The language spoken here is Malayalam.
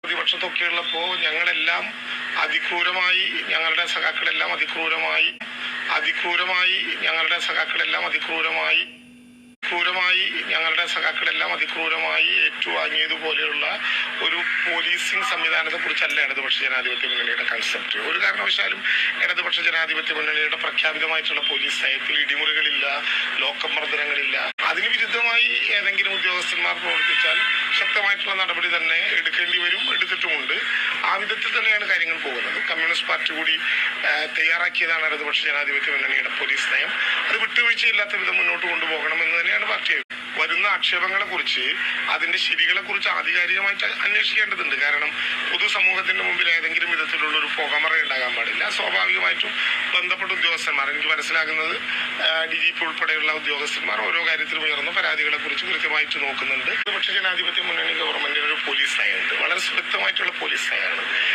പ്രതിപക്ഷത്തൊക്കെയുള്ളപ്പോൾ ഞങ്ങളെല്ലാം അതിക്രൂരമായി ഞങ്ങളുടെ സഖാക്കളെല്ലാം അതിക്രൂരമായി ഏറ്റുവാങ്ങിയതുപോലെയുള്ള ഒരു പോലീസിംഗ് സംവിധാനത്തെ കുറിച്ചല്ല ഇടതുപക്ഷ ജനാധിപത്യ മുന്നണിയുടെ കൺസെപ്റ്റ്. ഒരു കാരണവശാലും ഇടതുപക്ഷ ജനാധിപത്യ മുന്നണിയുടെ പ്രഖ്യാപിതമായിട്ടുള്ള പോലീസ് നയത്തിൽ ഇടിമുറികളില്ല, ലോക്കം മർദ്ദനങ്ങളില്ല. അതിന് വിരുദ്ധമായി ഏതെങ്കിലും ഉദ്യോഗസ്ഥന്മാർ പ്രവർത്തിച്ചാൽ ശക്തമായിട്ടുള്ള നടപടി തന്നെ എടുക്കേണ്ടി വരും, എടുത്തിട്ടുമുണ്ട്. ആ വിധത്തിൽ തന്നെയാണ് കാര്യങ്ങൾ പോകുന്നത്. കമ്മ്യൂണിസ്റ്റ് പാർട്ടി കൂടി തയ്യാറാക്കിയതാണ് ഇടതുപക്ഷ ജനാധിപത്യ മുന്നണിയുടെ പോലീസ് നയം. അത് വിട്ടുവീഴ്ചയില്ലാത്ത വിധം മുന്നോട്ട് കൊണ്ടുപോകണം എന്ന് തന്നെയാണ് പാർട്ടി. വരുന്ന ആക്ഷേപങ്ങളെ കുറിച്ച്, അതിന്റെ ശരികളെ കുറിച്ച് ആധികാരികമായിട്ട് അന്വേഷിക്കേണ്ടതുണ്ട്. കാരണം പൊതുസമൂഹത്തിന്റെ മുമ്പിൽ ഏതെങ്കിലും വിധത്തിലുള്ള ഒരു പുകമറ ഉണ്ടാകാൻ പാടില്ല. സ്വാഭാവികമായിട്ടും ബന്ധപ്പെട്ട ഉദ്യോഗസ്ഥന്മാർ, എനിക്ക് മനസ്സിലാകുന്നത് DGP ഉൾപ്പെടെയുള്ള ഉദ്യോഗസ്ഥന്മാർ ഓരോ കാര്യത്തിലും ഉയർന്ന പരാതികളെ കുറിച്ച് കൃത്യമായിട്ട് നോക്കുന്നുണ്ട്. ഇടതുപക്ഷ ജനാധിപത്യ മുന്നണി ഗവൺമെന്റിന് ഒരു പോലീസ് നയമുണ്ട്, വളരെ വ്യക്തമായിട്ടുള്ള പോലീസ് നയമാണ്.